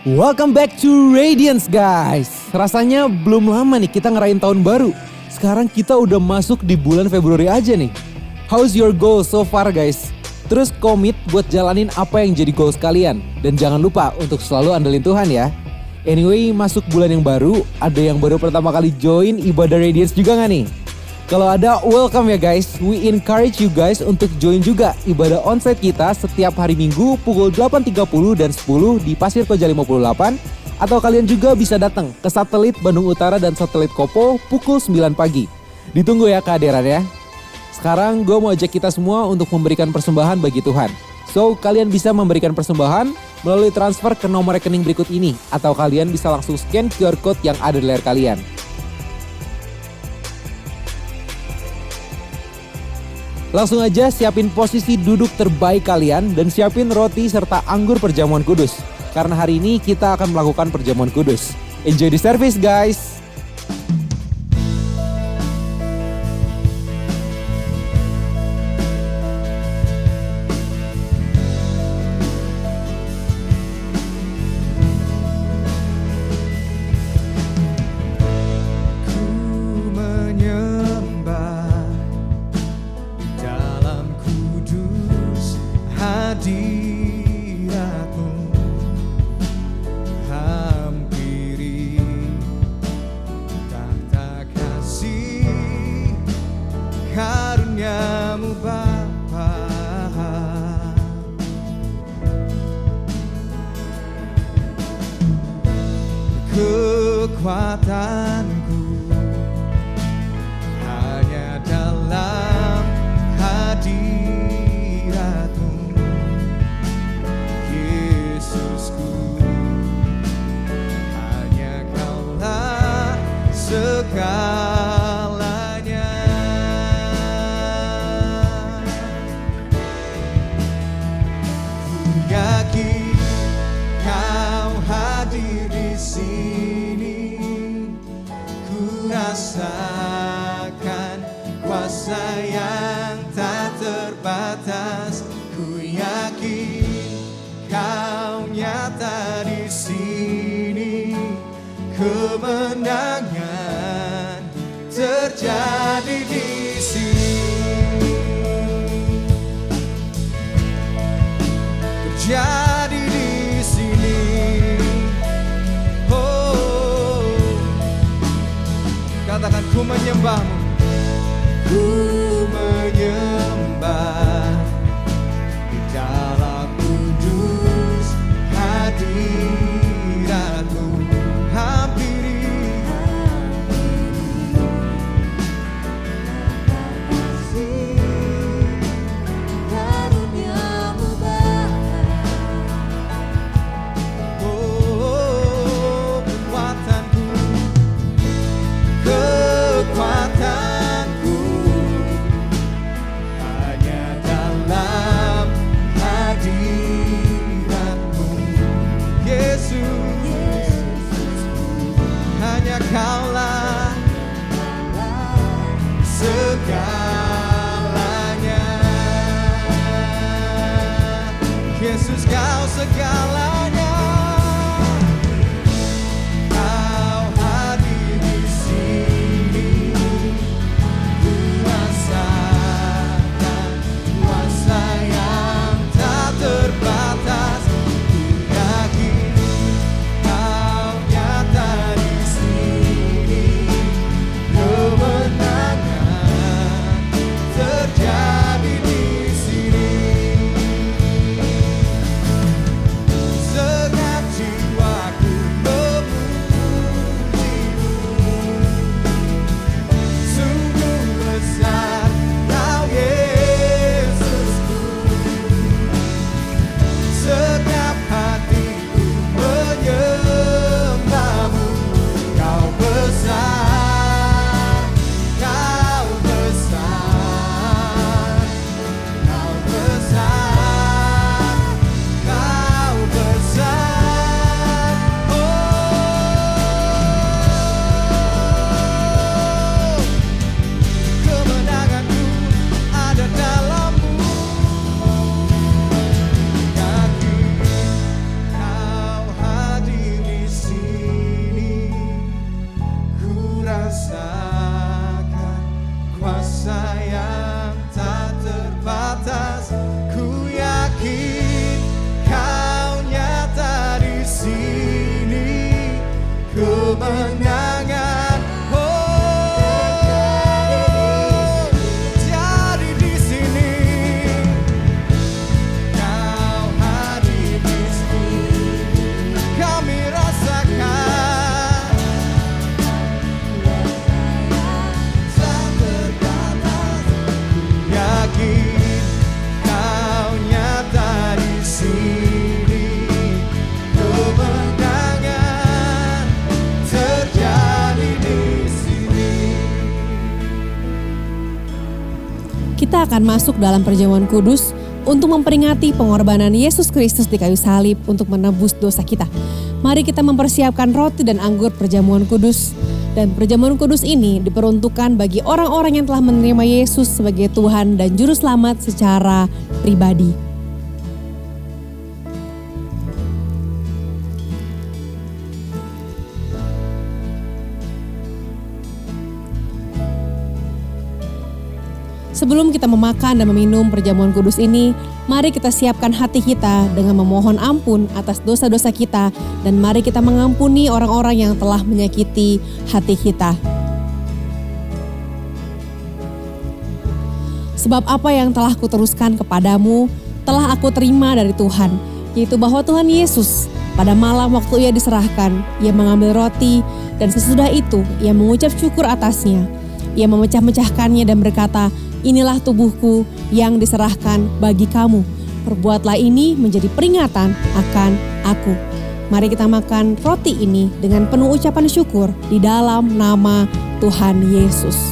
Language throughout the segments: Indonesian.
Welcome back to Radiance guys. Rasanya belum lama nih kita ngerayain tahun baru. Sekarang kita udah masuk di bulan Februari aja nih. How's your goal so far guys? Terus komit buat jalanin apa yang jadi goals kalian. Dan jangan lupa untuk selalu andelin Tuhan ya. Anyway, masuk bulan yang baru, ada yang baru pertama kali join ibadah Radiance juga gak nih? Kalau ada, welcome ya guys. We encourage you guys untuk join juga ibadah onsite kita setiap hari Minggu pukul 8.30 dan 10 di Pasir Koja 58. Atau kalian juga bisa datang ke Satelit Bandung Utara dan Satelit Kopo pukul 9 pagi. Ditunggu ya kehadiran ya. Sekarang gue mau ajak kita semua untuk memberikan persembahan bagi Tuhan. So, kalian bisa memberikan persembahan melalui transfer ke nomor rekening berikut ini. Atau kalian bisa langsung scan QR Code yang ada di layar kalian. Langsung aja siapin posisi duduk terbaik kalian dan siapin roti serta anggur perjamuan kudus. Karena hari ini kita akan melakukan perjamuan kudus. Enjoy the service guys! Karuniamu Bapa, kekuatanku hanya dalam hadiratmu, Yesusku, hanya Kaulah segalanya. Yakin Kau hadir di sini, ku rasakan kuasa yang tak terbatas. Ku yakin Kau nyata di sini, kemenangan terjadi di sini. Jadi di sini, oh, katakan ku menyembahmu, ku menyembah di dalam kudus hadiratmu, hampiri karuniamu kekuatanku hanya dalam hadiratmu, Yesus, hanya Kaulah segalanya, Yesus Kau segalanya. Jadi di sini kita akan masuk dalam perjamuan kudus untuk memperingati pengorbanan Yesus Kristus di kayu salib untuk menebus dosa kita. Mari kita mempersiapkan roti dan anggur perjamuan kudus. Dan perjamuan kudus ini diperuntukkan bagi orang-orang yang telah menerima Yesus sebagai Tuhan dan Juru Selamat secara pribadi. Sebelum kita memakan dan meminum perjamuan kudus ini, mari kita siapkan hati kita dengan memohon ampun atas dosa-dosa kita dan mari kita mengampuni orang-orang yang telah menyakiti hati kita. Sebab apa yang telah kuteruskan kepadamu, telah aku terima dari Tuhan, yaitu bahwa Tuhan Yesus pada malam waktu ia diserahkan, ia mengambil roti dan sesudah itu ia mengucap syukur atasnya. Ia memecah-mecahkannya dan berkata, "Inilah tubuhku yang diserahkan bagi kamu. Perbuatlah ini menjadi peringatan akan aku." Mari kita makan roti ini dengan penuh ucapan syukur di dalam nama Tuhan Yesus.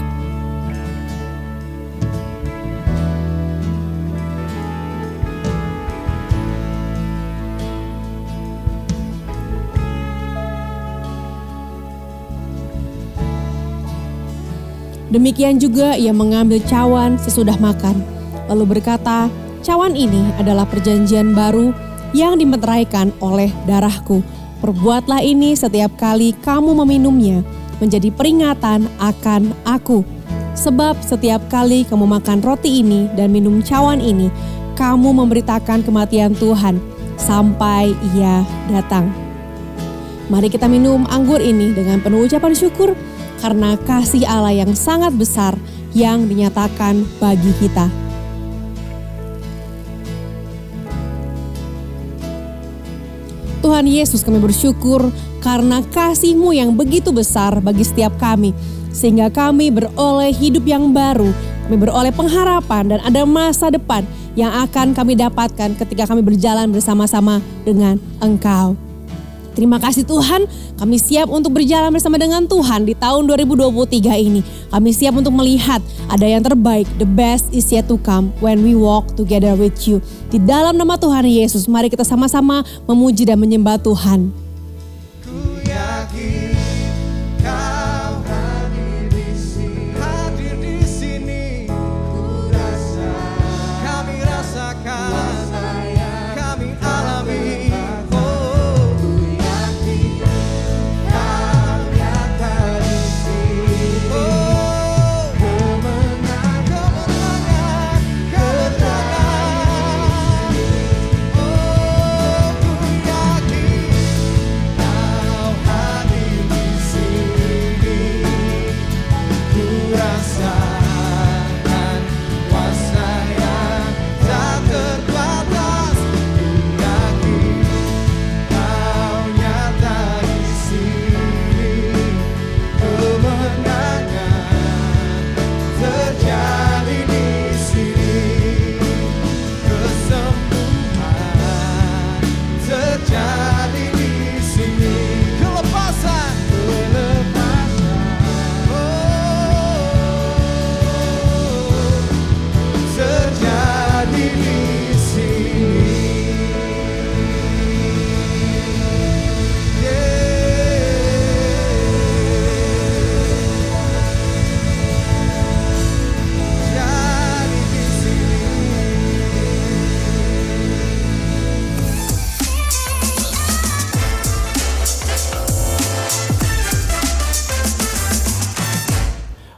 Demikian juga ia mengambil cawan sesudah makan, lalu berkata, "Cawan ini adalah perjanjian baru yang dimeteraikan oleh darahku. Perbuatlah ini setiap kali kamu meminumnya, menjadi peringatan akan aku. Sebab setiap kali kamu makan roti ini dan minum cawan ini, kamu memberitakan kematian Tuhan sampai ia datang." Mari kita minum anggur ini dengan penuh ucapan syukur, karena kasih Allah yang sangat besar yang dinyatakan bagi kita. Tuhan Yesus, kami bersyukur karena kasih-Mu yang begitu besar bagi setiap kami, sehingga kami beroleh hidup yang baru, kami beroleh pengharapan dan ada masa depan yang akan kami dapatkan ketika kami berjalan bersama-sama dengan Engkau. Terima kasih Tuhan, kami siap untuk berjalan bersama dengan Tuhan di tahun 2023 ini. Kami siap untuk melihat ada yang terbaik, the best is yet to come when we walk together with you. Di dalam nama Tuhan Yesus, mari kita sama-sama memuji dan menyembah Tuhan. Ku yakin Kau hadir di sini. Ku rasa, kami rasakan, kami alami.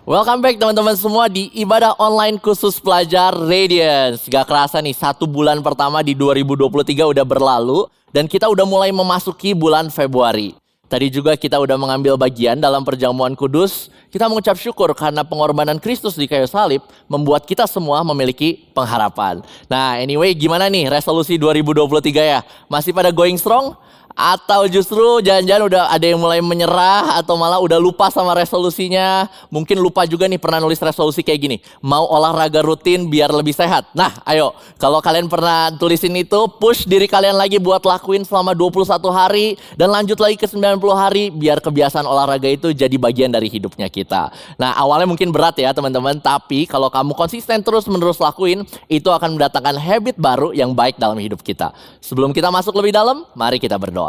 Welcome back teman-teman semua di ibadah online khusus pelajar Radiance. Gak kerasa nih, 1 bulan pertama di 2023 udah berlalu dan kita udah mulai memasuki bulan Februari. Tadi juga kita udah mengambil bagian dalam perjamuan kudus. Kita mengucap syukur karena pengorbanan Kristus di kayu salib membuat kita semua memiliki pengharapan. Nah anyway, gimana nih resolusi 2023 ya? Masih pada going strong? Atau justru jangan-jangan udah ada yang mulai menyerah atau malah udah lupa sama resolusinya. Mungkin lupa juga nih pernah nulis resolusi kayak gini. Mau olahraga rutin biar lebih sehat. Nah ayo, kalau kalian pernah tulisin itu, push diri kalian lagi buat lakuin selama 21 hari. Dan lanjut lagi ke 90 hari biar kebiasaan olahraga itu jadi bagian dari hidupnya kita. Nah awalnya mungkin berat ya teman-teman. Tapi kalau kamu konsisten terus menerus lakuin, itu akan mendatangkan habit baru yang baik dalam hidup kita. Sebelum kita masuk lebih dalam, mari kita berdoa.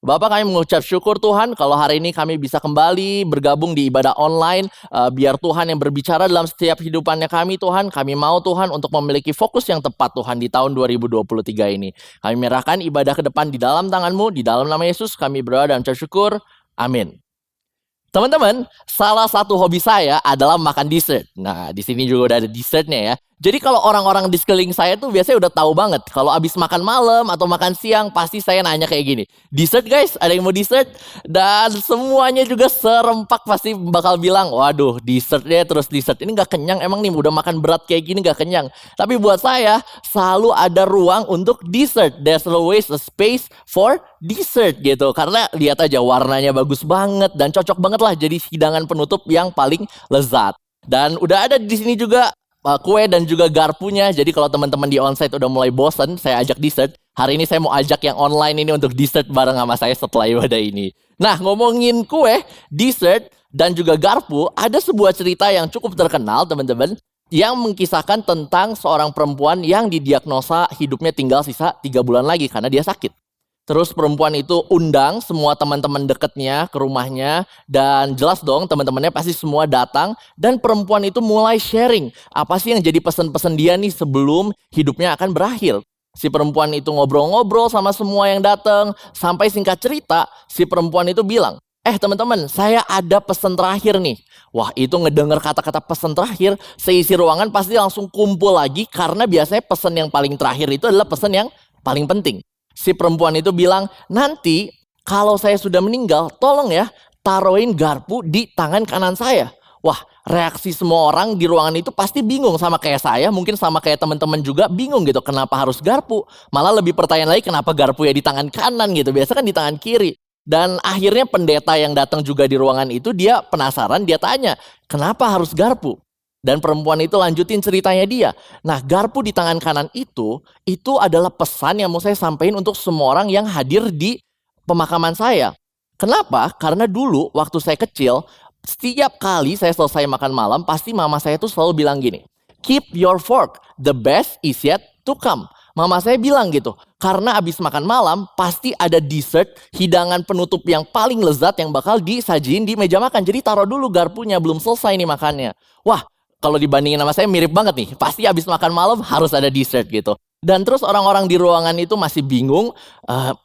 Bapak, kami mengucap syukur Tuhan kalau hari ini kami bisa kembali bergabung di ibadah online. Biar Tuhan yang berbicara dalam setiap hidupannya kami Tuhan. Kami mau Tuhan untuk memiliki fokus yang tepat Tuhan di tahun 2023 ini. Kami menyerahkan ibadah ke depan di dalam tangan-Mu. Di dalam nama Yesus kami berdoa dan mengucap syukur. Amin. Teman-teman, salah satu hobi saya adalah makan dessert. Nah, di sini juga udah ada dessertnya ya. Jadi kalau orang-orang di sekeliling saya tuh biasanya udah tahu banget. Kalau abis makan malam atau makan siang, pasti saya nanya kayak gini. Dessert guys, ada yang mau dessert? Dan semuanya juga serempak pasti bakal bilang, waduh dessert deh terus dessert. Ini gak kenyang, emang nih udah makan berat kayak gini gak kenyang. Tapi buat saya, selalu ada ruang untuk dessert. There's always a space for dessert gitu. Karena lihat aja warnanya bagus banget dan cocok banget lah jadi hidangan penutup yang paling lezat. Dan udah ada di sini juga kue dan juga garpunya. Jadi kalau teman-teman di onsite udah mulai bosen, saya ajak dessert. Hari ini saya mau ajak yang online ini untuk dessert bareng sama saya setelah ibadah ini. Nah, ngomongin kue, dessert, dan juga garpu, ada sebuah cerita yang cukup terkenal teman-teman, yang mengkisahkan tentang seorang perempuan yang didiagnosa hidupnya tinggal sisa 3 bulan lagi karena dia sakit. Terus perempuan itu undang semua teman-teman dekatnya ke rumahnya. Dan jelas dong teman-temannya pasti semua datang. Dan perempuan itu mulai sharing. Apa sih yang jadi pesan-pesan dia nih sebelum hidupnya akan berakhir. Si perempuan itu ngobrol-ngobrol sama semua yang datang. Sampai singkat cerita si perempuan itu bilang, teman-teman saya ada pesan terakhir nih. Wah itu ngedenger kata-kata pesan terakhir. Seisi ruangan pasti langsung kumpul lagi. Karena biasanya pesan yang paling terakhir itu adalah pesan yang paling penting. Si perempuan itu bilang, nanti kalau saya sudah meninggal, tolong ya taruhin garpu di tangan kanan saya. Wah, reaksi semua orang di ruangan itu pasti bingung sama kayak saya, mungkin sama kayak teman-teman juga bingung gitu, kenapa harus garpu? Malah lebih pertanyaan lagi kenapa garpu ya di tangan kanan gitu, biasa kan di tangan kiri. Dan akhirnya pendeta yang datang juga di ruangan itu dia penasaran, dia tanya, kenapa harus garpu? Dan perempuan itu lanjutin ceritanya dia. Nah garpu di tangan kanan itu adalah pesan yang mau saya sampaikan untuk semua orang yang hadir di pemakaman saya. Kenapa? Karena dulu waktu saya kecil, setiap kali saya selesai makan malam, pasti mama saya tuh selalu bilang gini, keep your fork, the best is yet to come. Mama saya bilang gitu, karena abis makan malam pasti ada dessert, hidangan penutup yang paling lezat yang bakal disajiin di meja makan. Jadi taruh dulu garpunya, belum selesai nih makannya. Wah, kalau dibandingin sama saya mirip banget nih. Pasti abis makan malam harus ada dessert gitu. Dan terus orang-orang di ruangan itu masih bingung.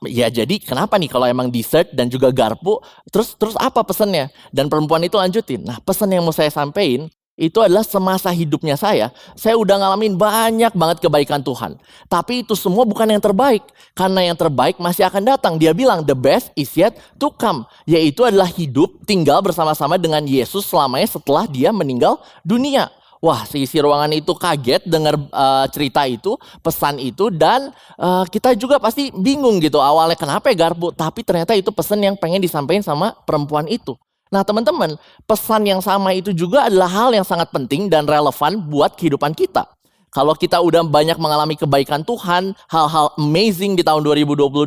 Ya jadi kenapa nih kalau emang dessert dan juga garpu. Terus apa pesannya? Dan perempuan itu lanjutin. Nah pesan yang mau saya sampaikan. Itu adalah semasa hidupnya saya udah ngalamin banyak banget kebaikan Tuhan. Tapi itu semua bukan yang terbaik. Karena yang terbaik masih akan datang. Dia bilang the best is yet to come. Yaitu adalah hidup tinggal bersama-sama dengan Yesus selamanya setelah dia meninggal dunia. Wah, seisi ruangan itu kaget dengar cerita itu, pesan itu. Dan kita juga pasti bingung gitu awalnya kenapa ya garpu. Tapi ternyata itu pesan yang pengen disampaikan sama perempuan itu. Nah teman-teman, pesan yang sama itu juga adalah hal yang sangat penting dan relevan buat kehidupan kita. Kalau kita udah banyak mengalami kebaikan Tuhan, hal-hal amazing di tahun 2022,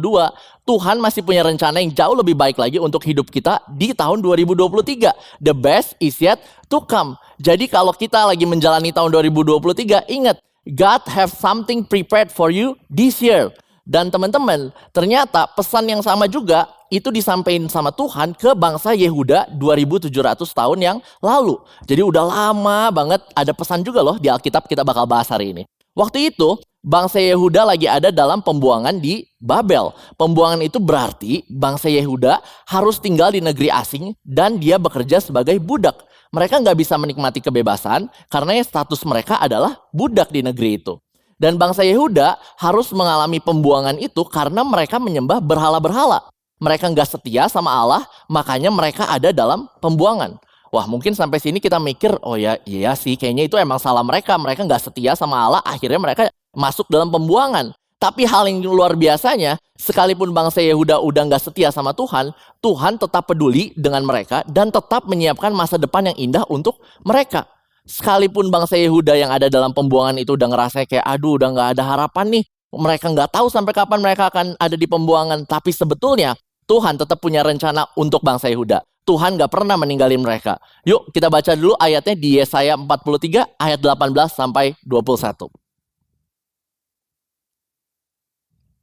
Tuhan masih punya rencana yang jauh lebih baik lagi untuk hidup kita di tahun 2023. The best is yet to come. Jadi kalau kita lagi menjalani tahun 2023, ingat, God have something prepared for you this year. Dan teman-teman, ternyata pesan yang sama juga itu disampaikan sama Tuhan ke bangsa Yehuda 2700 tahun yang lalu. Jadi udah lama banget ada pesan juga loh di Alkitab kita bakal bahas hari ini. Waktu itu bangsa Yehuda lagi ada dalam pembuangan di Babel. Pembuangan itu berarti bangsa Yehuda harus tinggal di negeri asing dan dia bekerja sebagai budak. Mereka nggak bisa menikmati kebebasan karena status mereka adalah budak di negeri itu. Dan bangsa Yehuda harus mengalami pembuangan itu karena mereka menyembah berhala-berhala. Mereka nggak setia sama Allah, makanya mereka ada dalam pembuangan. Wah mungkin sampai sini kita mikir, oh ya iya sih kayaknya itu emang salah mereka. Mereka nggak setia sama Allah, akhirnya mereka masuk dalam pembuangan. Tapi hal yang luar biasanya, sekalipun bangsa Yehuda udah gak setia sama Tuhan, Tuhan tetap peduli dengan mereka dan tetap menyiapkan masa depan yang indah untuk mereka. Sekalipun bangsa Yehuda yang ada dalam pembuangan itu udah ngerasa kayak aduh udah gak ada harapan nih. Mereka gak tahu sampai kapan mereka akan ada di pembuangan. Tapi sebetulnya Tuhan tetap punya rencana untuk bangsa Yehuda. Tuhan gak pernah meninggalin mereka. Yuk kita baca dulu ayatnya di Yesaya 43 ayat 18 sampai 21.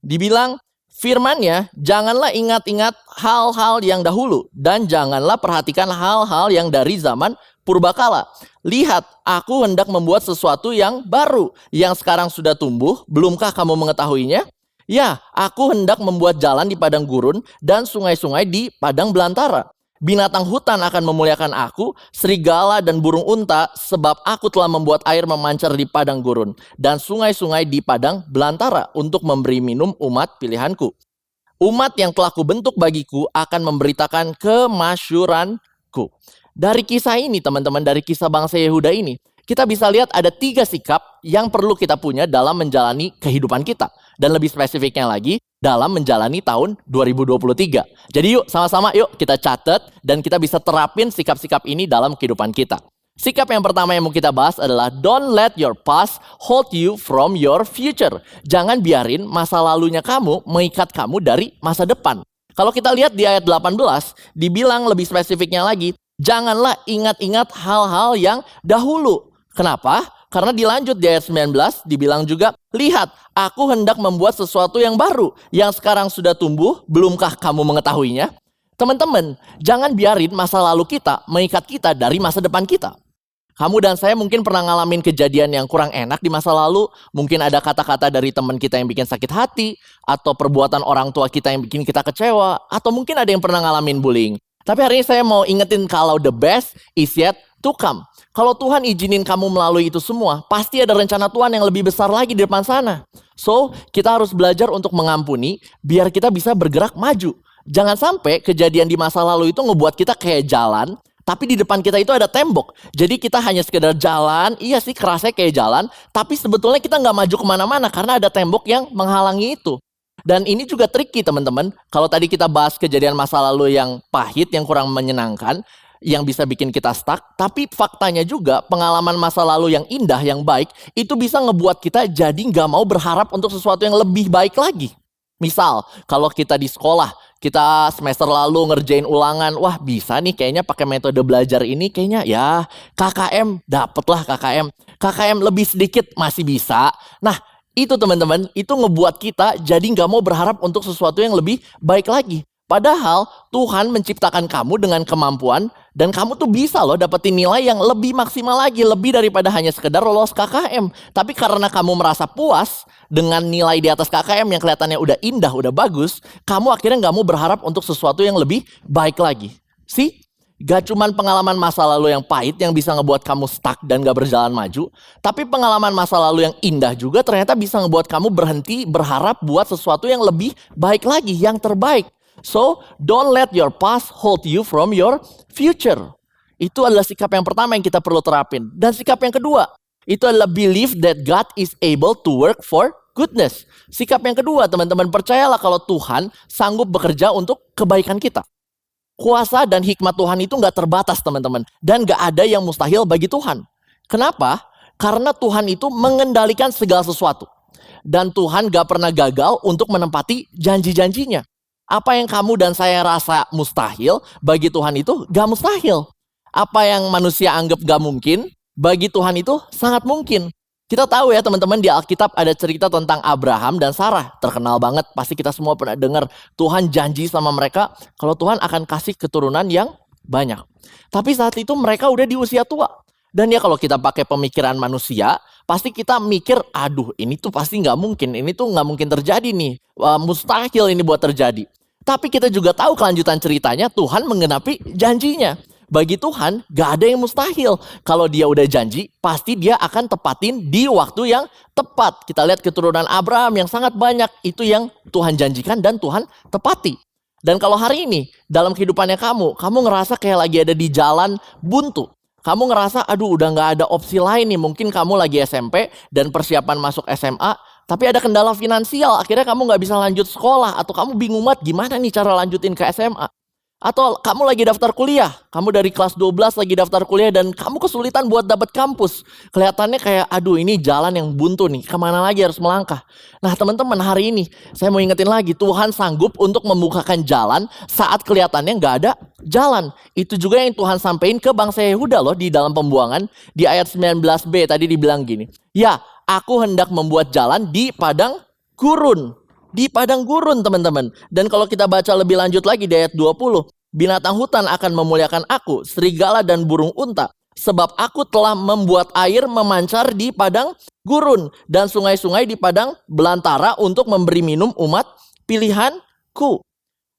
Dibilang, firman-Nya, janganlah ingat-ingat hal-hal yang dahulu, dan janganlah perhatikan hal-hal yang dari zaman purbakala. Lihat, aku hendak membuat sesuatu yang baru, yang sekarang sudah tumbuh, belumkah kamu mengetahuinya? Ya, aku hendak membuat jalan di padang gurun, dan sungai-sungai di padang belantara. Binatang hutan akan memuliakan aku, serigala dan burung unta, sebab aku telah membuat air memancar di padang gurun, dan sungai-sungai di padang belantara untuk memberi minum umat pilihanku. Umat yang telah kubentuk bagiku akan memberitakan kemasyuranku. Dari kisah ini teman-teman, dari kisah bangsa Yehuda ini, kita bisa lihat ada 3 sikap yang perlu kita punya dalam menjalani kehidupan kita. Dan lebih spesifiknya lagi, dalam menjalani tahun 2023. Jadi yuk sama-sama yuk kita catat dan kita bisa terapin sikap-sikap ini dalam kehidupan kita. Sikap yang pertama yang mau kita bahas adalah don't let your past hold you from your future. Jangan biarin masa lalunya kamu mengikat kamu dari masa depan. Kalau kita lihat di ayat 18, dibilang lebih spesifiknya lagi, janganlah ingat-ingat hal-hal yang dahulu. Kenapa? Karena dilanjut di ayat 19 dibilang juga, lihat, aku hendak membuat sesuatu yang baru, yang sekarang sudah tumbuh, belumkah kamu mengetahuinya? Teman-teman, jangan biarin masa lalu kita mengikat kita dari masa depan kita. Kamu dan saya mungkin pernah ngalamin kejadian yang kurang enak di masa lalu. Mungkin ada kata-kata dari teman kita yang bikin sakit hati, atau perbuatan orang tua kita yang bikin kita kecewa, atau mungkin ada yang pernah ngalamin bullying. Tapi hari ini saya mau ingetin kalau the best is yet to come. Kalau Tuhan izinin kamu melalui itu semua, pasti ada rencana Tuhan yang lebih besar lagi di depan sana. So, kita harus belajar untuk mengampuni, biar kita bisa bergerak maju. Jangan sampai kejadian di masa lalu itu ngebuat kita kayak jalan, tapi di depan kita itu ada tembok. Jadi kita hanya sekedar jalan, iya sih kerasanya kayak jalan, tapi sebetulnya kita nggak maju kemana-mana karena ada tembok yang menghalangi itu. Dan ini juga tricky teman-teman. Kalau tadi kita bahas kejadian masa lalu yang pahit, yang kurang menyenangkan, yang bisa bikin kita stuck, tapi faktanya juga pengalaman masa lalu yang indah, yang baik, itu bisa ngebuat kita jadi nggak mau berharap untuk sesuatu yang lebih baik lagi. Misal, kalau kita di sekolah, kita semester lalu ngerjain ulangan, wah bisa nih kayaknya pakai metode belajar ini, kayaknya ya KKM, dapetlah KKM. KKM lebih sedikit masih bisa. Nah, itu teman-teman, itu ngebuat kita jadi nggak mau berharap untuk sesuatu yang lebih baik lagi. Padahal Tuhan menciptakan kamu dengan kemampuan dan kamu tuh bisa loh dapetin nilai yang lebih maksimal lagi, lebih daripada hanya sekedar lolos KKM. Tapi karena kamu merasa puas dengan nilai di atas KKM yang kelihatannya udah indah, udah bagus, kamu akhirnya gak mau berharap untuk sesuatu yang lebih baik lagi. Gak cuman pengalaman masa lalu yang pahit yang bisa ngebuat kamu stuck dan gak berjalan maju, tapi pengalaman masa lalu yang indah juga ternyata bisa ngebuat kamu berhenti berharap buat sesuatu yang lebih baik lagi, yang terbaik. So, don't let your past hold you from your future. Itu adalah sikap yang pertama yang kita perlu terapin. Dan sikap yang kedua, itu adalah believe that God is able to work for goodness. Sikap yang kedua, teman-teman, percayalah kalau Tuhan sanggup bekerja untuk kebaikan kita. Kuasa dan hikmat Tuhan itu gak terbatas, teman-teman. Dan gak ada yang mustahil bagi Tuhan. Kenapa? Karena Tuhan itu mengendalikan segala sesuatu. Dan Tuhan gak pernah gagal untuk menempati janji-janjinya. Apa yang kamu dan saya rasa mustahil, bagi Tuhan itu gak mustahil. Apa yang manusia anggap gak mungkin, bagi Tuhan itu sangat mungkin. Kita tahu ya teman-teman, di Alkitab ada cerita tentang Abraham dan Sarah. Terkenal banget, pasti kita semua pernah dengar. Tuhan janji sama mereka kalau Tuhan akan kasih keturunan yang banyak. Tapi saat itu mereka udah di usia tua. Dan ya kalau kita pakai pemikiran manusia, pasti kita mikir, aduh ini tuh pasti gak mungkin, ini tuh gak mungkin terjadi nih. Mustahil ini buat terjadi. Tapi kita juga tahu kelanjutan ceritanya, Tuhan menggenapi janjinya. Bagi Tuhan gak ada yang mustahil. Kalau dia udah janji, pasti dia akan tepatin di waktu yang tepat. Kita lihat keturunan Abraham yang sangat banyak, itu yang Tuhan janjikan dan Tuhan tepati. Dan kalau hari ini, dalam kehidupannya kamu ngerasa kayak lagi ada di jalan buntu. Kamu ngerasa, aduh udah gak ada opsi lain nih. Mungkin kamu lagi SMP dan persiapan masuk SMA, tapi ada kendala finansial, akhirnya kamu nggak bisa lanjut sekolah, atau kamu bingung banget gimana nih cara lanjutin ke SMA. Atau kamu lagi daftar kuliah, kamu dari kelas 12 lagi daftar kuliah dan kamu kesulitan buat dapat kampus. Kelihatannya kayak, aduh ini jalan yang buntu nih, kemana lagi harus melangkah. Nah teman-teman, hari ini saya mau ingetin lagi, Tuhan sanggup untuk membukakan jalan saat kelihatannya nggak ada jalan. Itu juga yang Tuhan sampaikan ke bangsa Yehuda loh di dalam pembuangan. Di ayat 19b tadi dibilang gini, ya aku hendak membuat jalan di padang gurun. Di padang gurun teman-teman. Dan kalau kita baca lebih lanjut lagi di ayat 20. Binatang hutan akan memuliakan aku, serigala dan burung unta. Sebab aku telah membuat air memancar di padang gurun. Dan sungai-sungai di padang belantara untuk memberi minum umat pilihanku.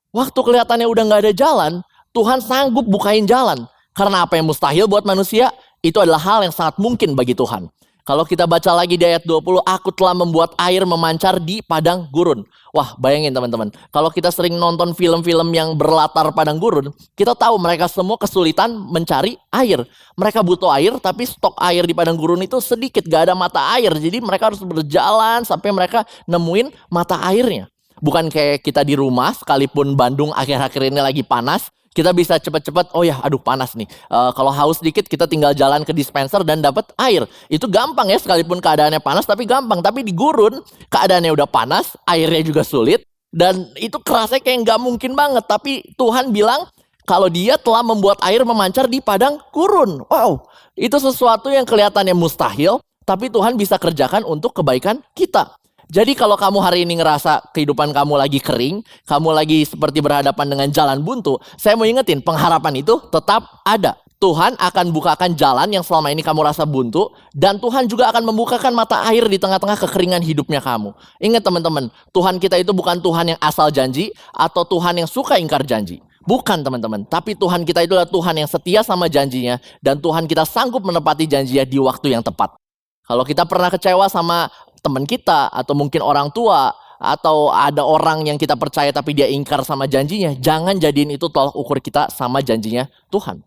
Waktu kelihatannya udah gak ada jalan, Tuhan sanggup bukain jalan. Karena apa yang mustahil buat manusia, itu adalah hal yang sangat mungkin bagi Tuhan. Kalau kita baca lagi di ayat 20, aku telah membuat air memancar di padang gurun. Wah, bayangin teman-teman. Kalau kita sering nonton film-film yang berlatar padang gurun, kita tahu mereka semua kesulitan mencari air. Mereka butuh air, tapi stok air di padang gurun itu sedikit, gak ada mata air. Jadi mereka harus berjalan sampai mereka nemuin mata airnya. Bukan kayak kita di rumah, sekalipun Bandung akhir-akhir ini lagi panas, kita bisa cepat-cepat, oh ya aduh panas nih. Kalau haus dikit kita tinggal jalan ke dispenser dan dapat air. Itu gampang ya, sekalipun keadaannya panas tapi gampang. Tapi di gurun keadaannya udah panas, airnya juga sulit. Dan itu kerasnya kayak nggak mungkin banget. Tapi Tuhan bilang kalau dia telah membuat air memancar di padang gurun. Wow, itu sesuatu yang kelihatannya mustahil. Tapi Tuhan bisa kerjakan untuk kebaikan kita. Jadi kalau kamu hari ini ngerasa kehidupan kamu lagi kering, kamu lagi seperti berhadapan dengan jalan buntu, saya mau ingetin, pengharapan itu tetap ada. Tuhan akan bukakan jalan yang selama ini kamu rasa buntu, dan Tuhan juga akan membukakan mata air di tengah-tengah kekeringan hidupnya kamu. Ingat teman-teman, Tuhan kita itu bukan Tuhan yang asal janji, atau Tuhan yang suka ingkar janji. Bukan teman-teman, tapi Tuhan kita itu adalah Tuhan yang setia sama janjinya, dan Tuhan kita sanggup menepati janjinya di waktu yang tepat. Kalau kita pernah kecewa sama teman kita, atau mungkin orang tua, atau ada orang yang kita percaya tapi dia ingkar sama janjinya, jangan jadiin itu tolak ukur kita sama janjinya Tuhan.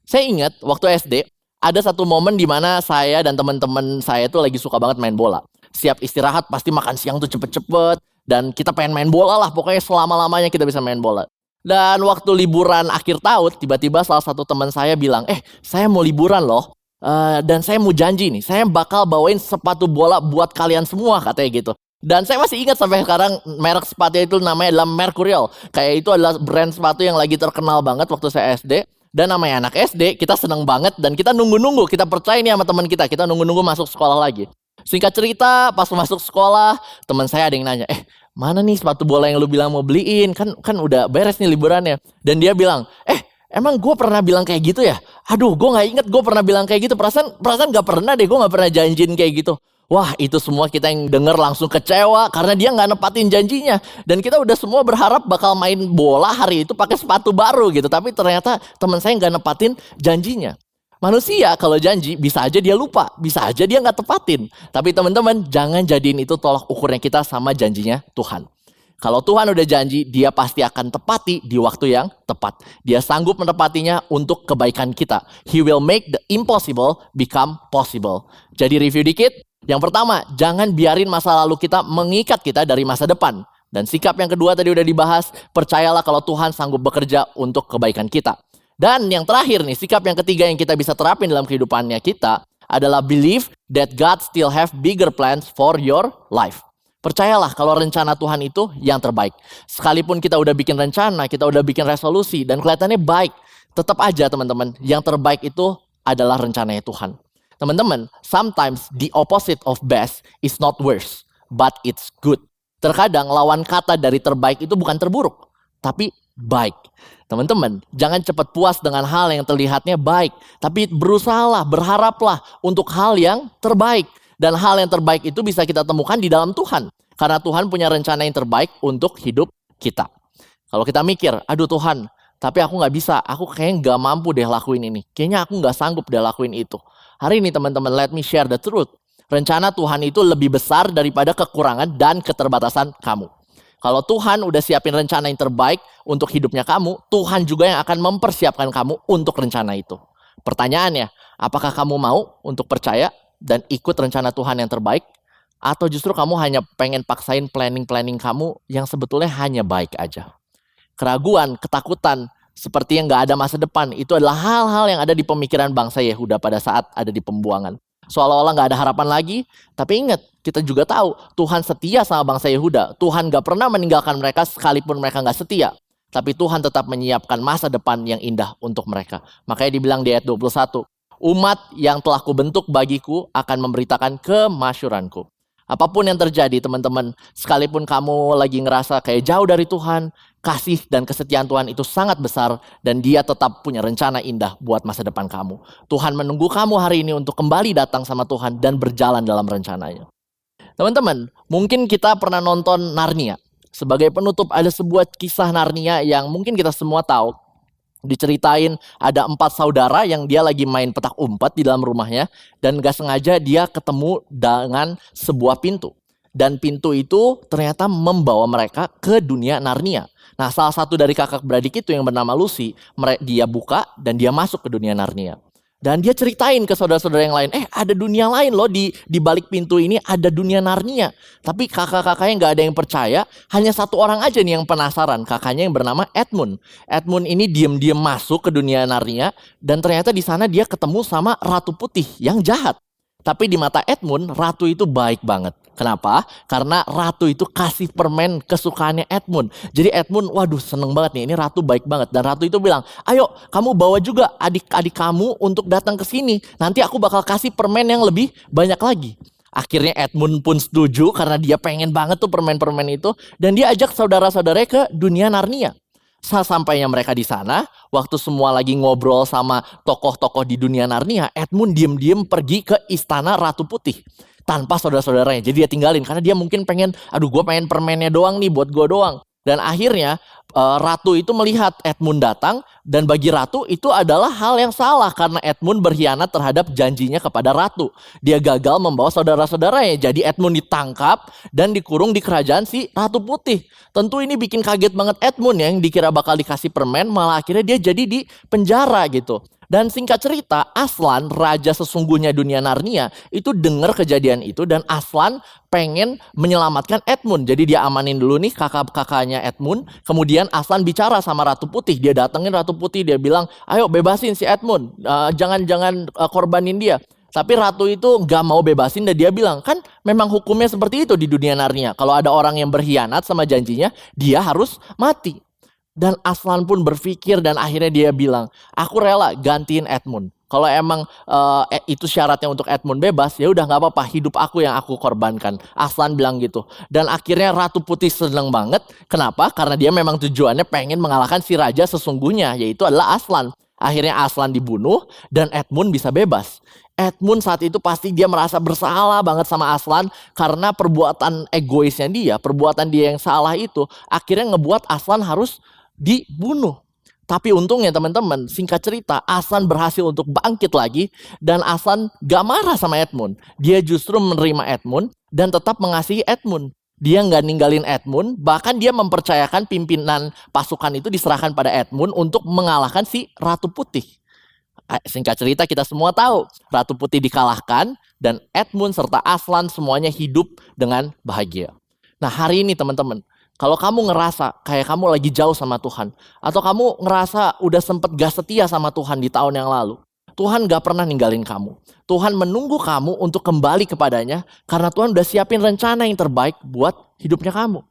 Saya ingat waktu SD, ada satu momen di mana saya dan teman-teman saya itu lagi suka banget main bola. Siap istirahat pasti makan siang tuh cepet-cepet, dan kita pengen main bola lah, pokoknya selama-lamanya kita bisa main bola. Dan waktu liburan akhir tahun, tiba-tiba salah satu teman saya bilang, saya mau liburan loh. Dan saya mau janji nih, saya bakal bawain sepatu bola buat kalian semua, katanya gitu. Dan saya masih ingat sampai sekarang merek sepatu itu namanya adalah Mercurial. Kayak itu adalah brand sepatu yang lagi terkenal banget waktu saya SD. Dan namanya anak SD, kita seneng banget dan kita nunggu-nunggu, kita percaya nih sama teman kita nunggu-nunggu masuk sekolah lagi. Singkat cerita, pas masuk sekolah, teman saya ada yang nanya, mana nih sepatu bola yang lu bilang mau beliin? Kan udah beres nih liburannya. Dan dia bilang, emang gue pernah bilang kayak gitu ya? Aduh, gue gak inget gue pernah bilang kayak gitu. Perasaan gak pernah deh, gue gak pernah janjiin kayak gitu. Wah, itu semua kita yang denger langsung kecewa karena dia gak nepatin janjinya. Dan kita udah semua berharap bakal main bola hari itu pakai sepatu baru gitu. Tapi ternyata teman saya gak nepatin janjinya. Manusia kalau janji bisa aja dia lupa, bisa aja dia gak tepatin. Tapi teman-teman, jangan jadiin itu tolak ukurnya kita sama janjinya Tuhan. Kalau Tuhan udah janji, dia pasti akan tepati di waktu yang tepat. Dia sanggup menepatinya untuk kebaikan kita. He will make the impossible become possible. Jadi review dikit. Yang pertama, jangan biarin masa lalu kita mengikat kita dari masa depan. Dan sikap yang kedua tadi udah dibahas, percayalah kalau Tuhan sanggup bekerja untuk kebaikan kita. Dan yang terakhir nih, sikap yang ketiga yang kita bisa terapin dalam kehidupannya kita adalah believe that God still have bigger plans for your life. Percayalah kalau rencana Tuhan itu yang terbaik. Sekalipun kita udah bikin rencana, kita udah bikin resolusi, dan kelihatannya baik, tetap aja teman-teman, yang terbaik itu adalah rencananya Tuhan. Teman-teman, sometimes the opposite of best is not worse, but it's good. Terkadang lawan kata dari terbaik itu bukan terburuk, tapi baik. Teman-teman, jangan cepat puas dengan hal yang terlihatnya baik, tapi berusahalah, berharaplah untuk hal yang terbaik. Dan hal yang terbaik itu bisa kita temukan di dalam Tuhan. Karena Tuhan punya rencana yang terbaik untuk hidup kita. Kalau kita mikir, aduh Tuhan, tapi aku gak bisa, aku kayaknya gak mampu deh lakuin ini. Kayaknya aku gak sanggup deh lakuin itu. Hari ini teman-teman, let me share the truth. Rencana Tuhan itu lebih besar daripada kekurangan dan keterbatasan kamu. Kalau Tuhan udah siapin rencana yang terbaik untuk hidupnya kamu, Tuhan juga yang akan mempersiapkan kamu untuk rencana itu. Pertanyaannya, apakah kamu mau untuk percaya dan ikut rencana Tuhan yang terbaik? Atau justru kamu hanya pengen paksain planning-planning kamu yang sebetulnya hanya baik aja? Keraguan, ketakutan, seperti yang gak ada masa depan, itu adalah hal-hal yang ada di pemikiran bangsa Yehuda pada saat ada di pembuangan. Seolah-olah gak ada harapan lagi, tapi ingat, kita juga tahu Tuhan setia sama bangsa Yehuda. Tuhan gak pernah meninggalkan mereka sekalipun mereka gak setia. Tapi Tuhan tetap menyiapkan masa depan yang indah untuk mereka. Makanya dibilang di ayat 21, umat yang telah kubentuk bagiku akan memberitakan kemasyuranku. Apapun yang terjadi teman-teman, sekalipun kamu lagi ngerasa kayak jauh dari Tuhan, kasih dan kesetiaan Tuhan itu sangat besar dan Dia tetap punya rencana indah buat masa depan kamu. Tuhan menunggu kamu hari ini untuk kembali datang sama Tuhan dan berjalan dalam rencananya. Teman-teman, mungkin kita pernah nonton Narnia. Sebagai penutup ada sebuah kisah Narnia yang mungkin kita semua tahu. Diceritain ada 4 saudara yang dia lagi main petak umpet di dalam rumahnya. Dan gak sengaja dia ketemu dengan sebuah pintu. Dan pintu itu ternyata membawa mereka ke dunia Narnia. Nah, salah satu dari kakak beradik itu yang bernama Lucy, dia buka dan dia masuk ke dunia Narnia. Dan dia ceritain ke saudara-saudara yang lain, ada dunia lain loh di balik pintu ini, ada dunia Narnia. Tapi kakak-kakaknya gak ada yang percaya, hanya satu orang aja nih yang penasaran, kakaknya yang bernama Edmund. Edmund ini diam-diam masuk ke dunia Narnia dan ternyata di sana dia ketemu sama Ratu Putih yang jahat. Tapi di mata Edmund, ratu itu baik banget. Kenapa? Karena ratu itu kasih permen kesukaannya Edmund. Jadi Edmund, waduh seneng banget nih, ini ratu baik banget. Dan ratu itu bilang, ayo kamu bawa juga adik-adik kamu untuk datang ke sini. Nanti aku bakal kasih permen yang lebih banyak lagi. Akhirnya Edmund pun setuju karena dia pengen banget tuh permen-permen itu. Dan dia ajak saudara-saudaranya ke dunia Narnia. Sampainya mereka di sana, waktu semua lagi ngobrol sama tokoh-tokoh di dunia Narnia, Edmund diem-diem pergi ke istana Ratu Putih tanpa saudara-saudaranya. Jadi dia tinggalin karena dia mungkin pengen, gue pengen permennya doang nih buat gue doang. Dan akhirnya ratu itu melihat Edmund datang dan bagi ratu itu adalah hal yang salah karena Edmund berkhianat terhadap janjinya kepada ratu. Dia gagal membawa saudara-saudaranya. Jadi Edmund ditangkap dan dikurung di kerajaan si Ratu Putih. Tentu ini bikin kaget banget Edmund yang dikira bakal dikasih permen, malah akhirnya dia jadi di penjara gitu. Dan singkat cerita, Aslan, raja sesungguhnya dunia Narnia, itu dengar kejadian itu dan Aslan pengen menyelamatkan Edmund. Jadi dia amanin dulu nih kakak-kakaknya Edmund. Kemudian Aslan bicara sama Ratu Putih. Dia datengin Ratu Putih, dia bilang, ayo bebasin si Edmund, jangan korbanin dia. Tapi ratu itu gak mau bebasin dan dia bilang, kan memang hukumnya seperti itu di dunia Narnia. Kalau ada orang yang berkhianat sama janjinya, dia harus mati. Dan Aslan pun berpikir dan akhirnya dia bilang, aku rela gantiin Edmund. Kalau emang itu syaratnya untuk Edmund bebas, ya udah nggak apa-apa, hidup aku yang aku korbankan. Aslan bilang gitu. Dan akhirnya Ratu Putih seneng banget. Kenapa? Karena dia memang tujuannya pengen mengalahkan si raja sesungguhnya, yaitu adalah Aslan. Akhirnya Aslan dibunuh dan Edmund bisa bebas. Edmund saat itu pasti dia merasa bersalah banget sama Aslan karena perbuatan egoisnya dia, perbuatan dia yang salah itu akhirnya ngebuat Aslan harus dibunuh. Tapi untungnya teman-teman, singkat cerita, Aslan berhasil untuk bangkit lagi dan Aslan gak marah sama Edmund. Dia justru menerima Edmund dan tetap mengasihi Edmund. Dia gak ninggalin Edmund, bahkan dia mempercayakan pimpinan pasukan itu diserahkan pada Edmund untuk mengalahkan si Ratu Putih. Singkat cerita kita semua tahu, Ratu Putih dikalahkan dan Edmund serta Aslan semuanya hidup dengan bahagia. Nah hari ini teman-teman, kalau kamu ngerasa kayak kamu lagi jauh sama Tuhan, atau kamu ngerasa udah sempet gak setia sama Tuhan di tahun yang lalu, Tuhan gak pernah ninggalin kamu. Tuhan menunggu kamu untuk kembali kepadanya, karena Tuhan udah siapin rencana yang terbaik buat hidupnya kamu.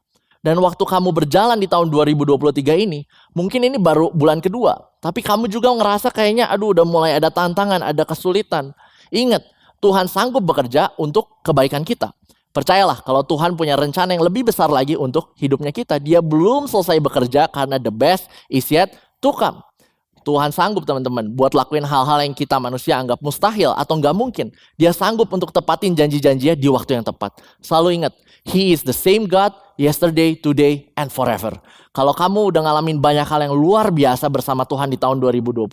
Dan waktu kamu berjalan di tahun 2023 ini, mungkin ini baru bulan kedua, tapi kamu juga ngerasa kayaknya udah mulai ada tantangan, ada kesulitan. Ingat, Tuhan sanggup bekerja untuk kebaikan kita. Percayalah kalau Tuhan punya rencana yang lebih besar lagi untuk hidupnya kita. Dia belum selesai bekerja karena the best is yet to come. Tuhan sanggup teman-teman buat lakuin hal-hal yang kita manusia anggap mustahil atau nggak mungkin. Dia sanggup untuk tepatin janji-janjinya di waktu yang tepat. Selalu ingat, He is the same God yesterday, today, and forever. Kalau kamu udah ngalamin banyak hal yang luar biasa bersama Tuhan di tahun 2022,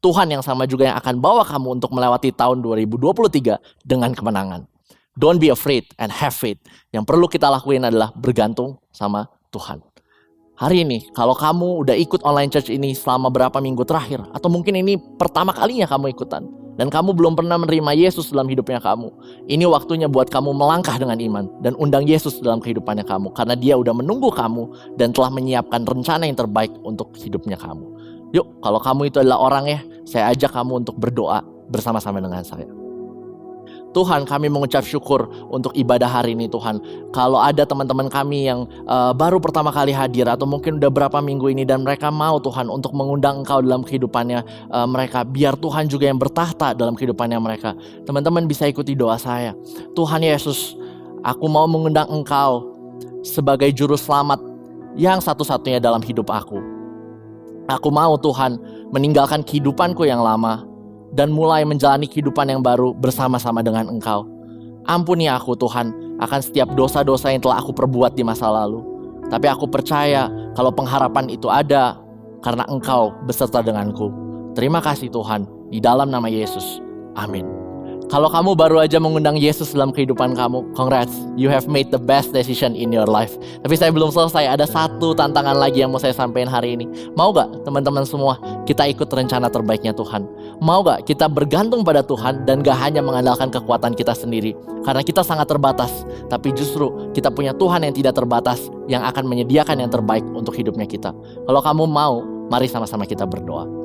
Tuhan yang sama juga yang akan bawa kamu untuk melewati tahun 2023 dengan kemenangan. Don't be afraid and have faith. Yang perlu kita lakuin adalah bergantung sama Tuhan. Hari ini, kalau kamu udah ikut online church ini selama berapa minggu terakhir, atau mungkin ini pertama kalinya kamu ikutan, dan kamu belum pernah menerima Yesus dalam hidupnya kamu, ini waktunya buat kamu melangkah dengan iman dan undang Yesus dalam kehidupannya kamu, karena dia udah menunggu kamu dan telah menyiapkan rencana yang terbaik untuk hidupnya kamu. Yuk, kalau kamu itu adalah orangnya, saya ajak kamu untuk berdoa bersama-sama dengan saya. Tuhan, kami mengucap syukur untuk ibadah hari ini Tuhan. Kalau ada teman-teman kami yang baru pertama kali hadir atau mungkin udah berapa minggu ini dan mereka mau Tuhan untuk mengundang Engkau dalam kehidupannya mereka, biar Tuhan juga yang bertahta dalam kehidupannya mereka. Teman-teman bisa ikuti doa saya. Tuhan Yesus, aku mau mengundang Engkau sebagai juru selamat yang satu-satunya dalam hidup aku. Aku mau Tuhan meninggalkan kehidupanku yang lama dan mulai menjalani kehidupan yang baru bersama-sama dengan Engkau. Ampuni aku Tuhan akan setiap dosa-dosa yang telah aku perbuat di masa lalu. Tapi aku percaya kalau pengharapan itu ada karena Engkau beserta denganku. Terima kasih Tuhan, di dalam nama Yesus. Amin. Kalau kamu baru aja mengundang Yesus dalam kehidupan kamu, congrats, you have made the best decision in your life. Tapi saya belum selesai, ada satu tantangan lagi yang mau saya sampaikan hari ini. Mau gak teman-teman semua kita ikut rencana terbaiknya Tuhan? Mau gak kita bergantung pada Tuhan dan gak hanya mengandalkan kekuatan kita sendiri? Karena kita sangat terbatas, tapi justru kita punya Tuhan yang tidak terbatas, yang akan menyediakan yang terbaik untuk hidupnya kita. Kalau kamu mau, mari sama-sama kita berdoa.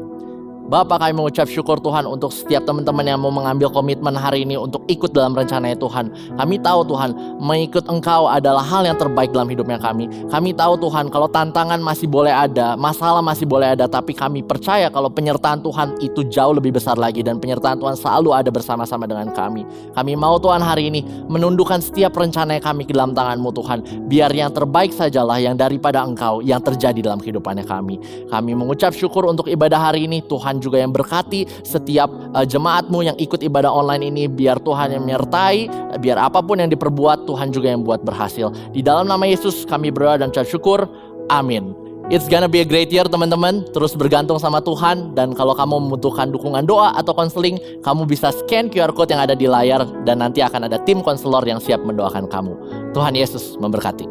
Bapa, kami mengucap syukur Tuhan untuk setiap teman-teman yang mau mengambil komitmen hari ini untuk ikut dalam rencananya Tuhan. Kami tahu Tuhan, mengikut Engkau adalah hal yang terbaik dalam hidupnya kami. Kami tahu Tuhan, kalau tantangan masih boleh ada, masalah masih boleh ada, tapi kami percaya kalau penyertaan Tuhan itu jauh lebih besar lagi dan penyertaan Tuhan selalu ada bersama-sama dengan kami. Kami mau Tuhan hari ini menundukkan setiap rencana kami ke dalam tangan-Mu Tuhan. Biar yang terbaik sajalah yang daripada Engkau yang terjadi dalam kehidupannya kami. Kami mengucap syukur untuk ibadah hari ini. Tuhan juga yang berkati setiap jemaat-Mu yang ikut ibadah online ini. Biar Tuhan yang menyertai, biar apapun yang diperbuat Tuhan juga yang buat berhasil. Di dalam nama Yesus kami berdoa dan ucap syukur. Amin. It's gonna be a great year teman-teman. Terus bergantung sama Tuhan. Dan kalau kamu membutuhkan dukungan doa atau konseling, kamu bisa scan QR Code yang ada di layar. Dan nanti akan ada tim konselor yang siap mendoakan kamu. Tuhan Yesus memberkati.